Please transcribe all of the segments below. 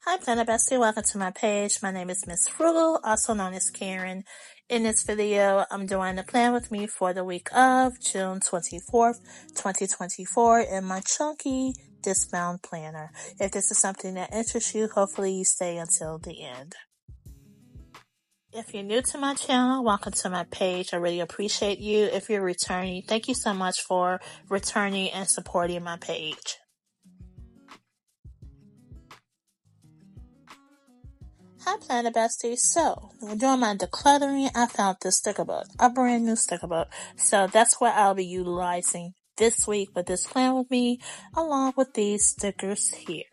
Hi Planet Bestie, welcome to my page. My name is Miss Frugal, also known as Karen. In this video, I'm doing the plan with me for the week of June 24th, 2024 in my chunky Discbound planner. If this is something that interests you, hopefully you stay until the end. If you're new to my channel, welcome to my page. I really appreciate you. If you're returning, thank you so much for returning and supporting my page. Hi Planet Besties. So, during my decluttering, I found this sticker book, a brand new sticker book. So that's what I'll be utilizing this week with this plan with me, along with these stickers here.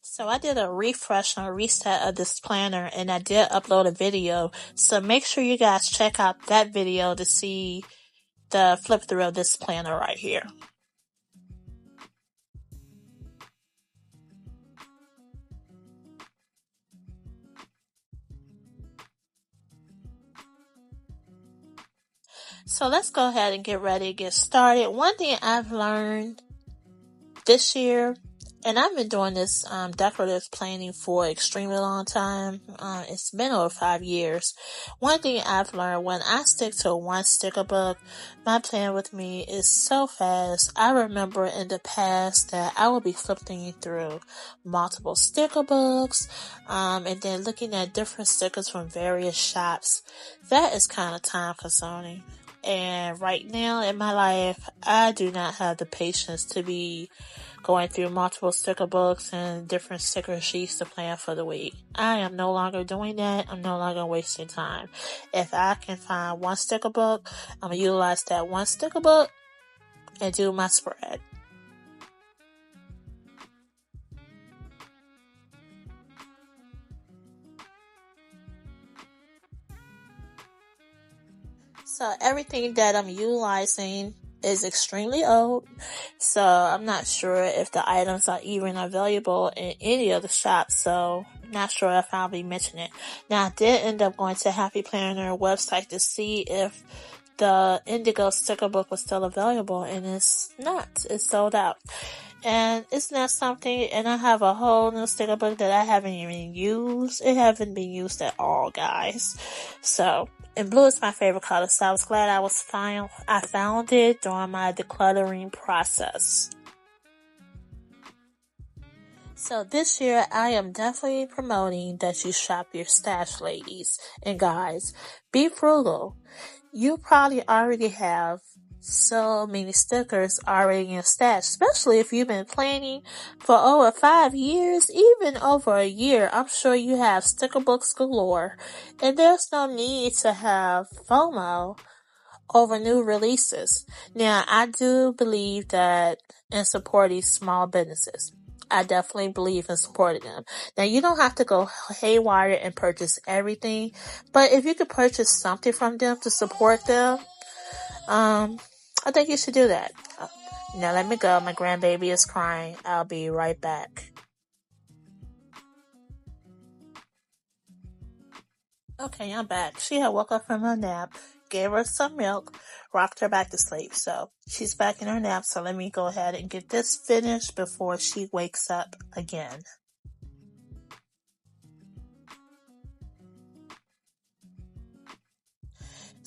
So I did a refresh and a reset of this planner, and I did upload a video. So make sure you guys check out that video to see the flip through of this planner right here. So let's go ahead and get ready to get started. One thing I've learned this year, and I've been doing this decorative planning for an extremely long time. It's been over 5 years. One thing I've learned, when I stick to one sticker book, my plan with me is so fast. I remember in the past that I would be flipping through multiple sticker books, and then looking at different stickers from various shops. That is kind of time consuming. And right now in my life, I do not have the patience to be going through multiple sticker books and different sticker sheets to plan for the week. I am no longer doing that. I'm no longer wasting time. If I can find one sticker book, I'm going to utilize that one sticker book and do my spread. So everything that I'm utilizing is extremely old, so I'm not sure if the items are even available in any of the shops, so not sure if I'll be mentioning it. Now, I did end up going to Happy Planner website to see if the Indigo Sticker Book was still available, and it's not. It's sold out. And isn't that something? And I have a whole new sticker book that I haven't even used. It haven't been used at all, guys. So, and blue is my favorite color, so I was glad I found it during my decluttering process. So this year, I am definitely promoting that you shop your stash, ladies and guys. Be frugal. You probably already have so many stickers already in your stash, especially if you've been planning for over 5 years, even over a year. I'm sure you have sticker books galore, and there's no need to have FOMO over new releases. Now, I do believe that in supporting small businesses. I definitely believe in supporting them. Now, you don't have to go haywire and purchase everything, but if you could purchase something from them to support them, I think you should do that. Now let me go. My grandbaby is crying. I'll be right back. Okay, I'm back. She had woke up from her nap, gave her some milk, rocked her back to sleep. So she's back in her nap. So let me go ahead and get this finished before she wakes up again.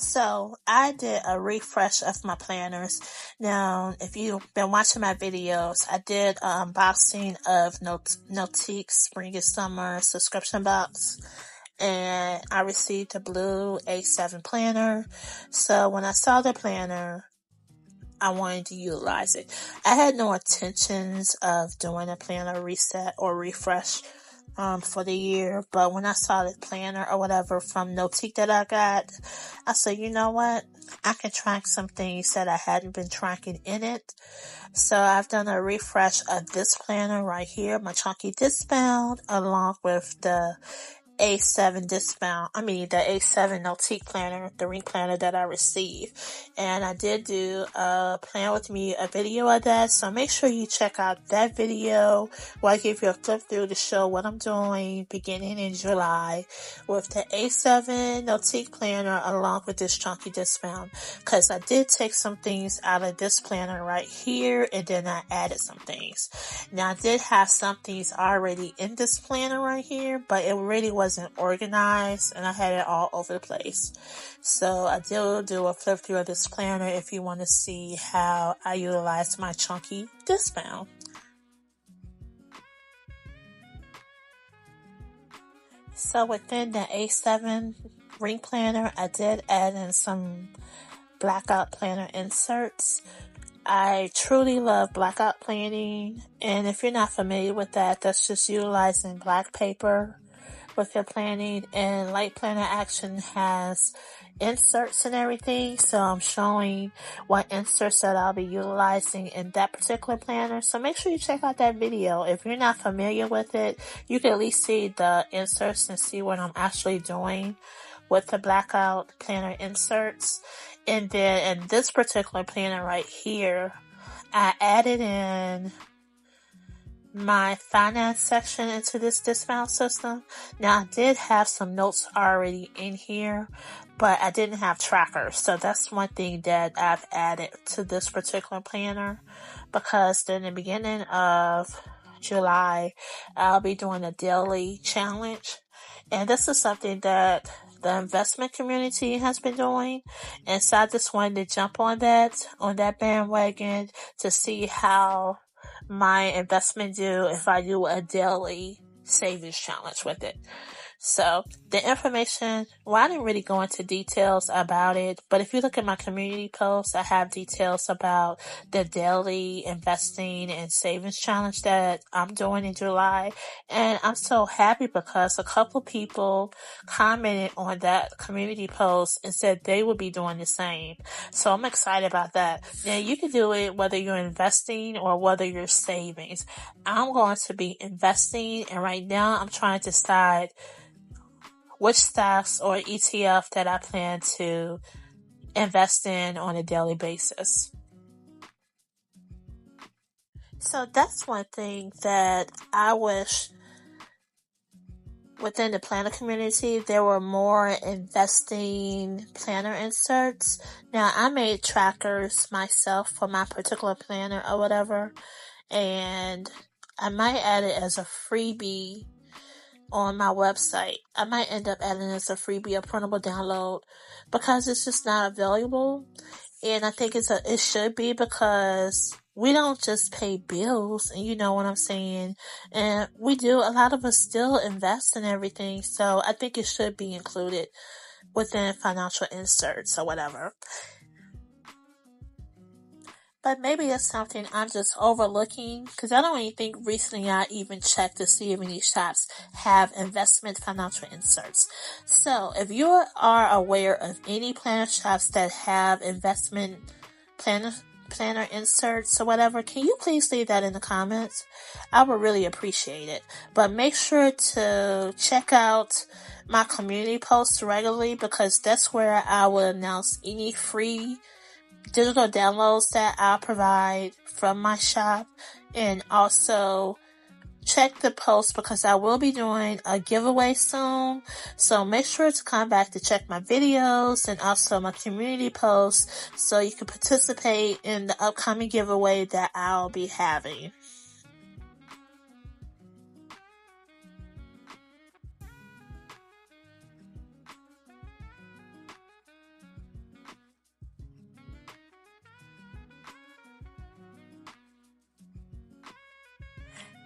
So I did a refresh of my planners. Now, if you've been watching my videos, I did an unboxing of Notique Spring and Summer subscription box, and I received a blue A7 planner. So when I saw the planner, I wanted to utilize it. I had no intentions of doing a planner reset or refresh for the year, but when I saw the planner or whatever from Notique that I got, I said, you know what, I can track some things that I hadn't been tracking in it. So I've done a refresh of this planner right here, my chunky Discbound, along with the A7 Discbound, the A7 Nautique planner, the ring planner that I received. And I did do a Plan With Me, a video of that. So make sure you check out that video where I give you a flip through to show what I'm doing beginning in July with the A7 Nautique planner along with this chunky Discbound. Cause I did take some things out of this planner right here and then I added some things. Now I did have some things already in this planner right here, but it really wasn't organized and I had it all over the place. So I did do a flip through of this planner if you want to see how I utilize my chunky Discbound. So within the A7 ring planner, I did add in some blackout planner inserts. I truly love blackout planning, and if you're not familiar with that, that's just utilizing black paper with your planning, and Light Planner Action has inserts and everything, so I'm showing what inserts that I'll be utilizing in that particular planner. So make sure you check out that video. If you're not familiar with it, you can at least see the inserts and see what I'm actually doing with the blackout planner inserts. And then in this particular planner right here, I added in my finance section into this Discbound system. Now I did have some notes already in here, but I didn't have trackers. So that's one thing that I've added to this particular planner, because in the beginning of July, I'll be doing a daily challenge. And this is something that the investment community has been doing. And so I just wanted to jump on that bandwagon to see how my investment do if I do a daily savings challenge with it. So the information, I didn't really go into details about it, but if you look at my community posts, I have details about the daily investing and savings challenge that I'm doing in July. And I'm so happy because a couple people commented on that community post and said they would be doing the same. So I'm excited about that. Now you can do it whether you're investing or whether you're savings. I'm going to be investing, and right now I'm trying to decide which stocks or ETF that I plan to invest in on a daily basis. So that's one thing that I wish within the planner community there were more investing planner inserts. Now I made trackers myself for my particular planner or whatever, and I might add it as a freebie on my website. I might end up adding it as a freebie, a printable download, because it's just not available. And I think it should be, because we don't just pay bills, and you know what I'm saying. And a lot of us still invest in everything. So I think it should be included within financial inserts or whatever. But maybe it's something I'm just overlooking, because I don't even think recently I even checked to see if any shops have investment financial inserts. So if you are aware of any planner shops that have investment planner inserts or whatever, can you please leave that in the comments? I would really appreciate it. But make sure to check out my community posts regularly, because that's where I will announce any free digital downloads that I'll provide from my shop. And also check the post, because I will be doing a giveaway soon. So make sure to come back to check my videos and also my community posts so you can participate in the upcoming giveaway that I'll be having.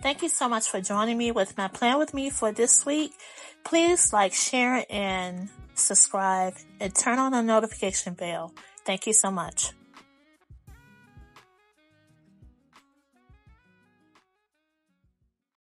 Thank you so much for joining me with my Plan With Me for this week. Please like, share, and subscribe, and turn on the notification bell. Thank you so much.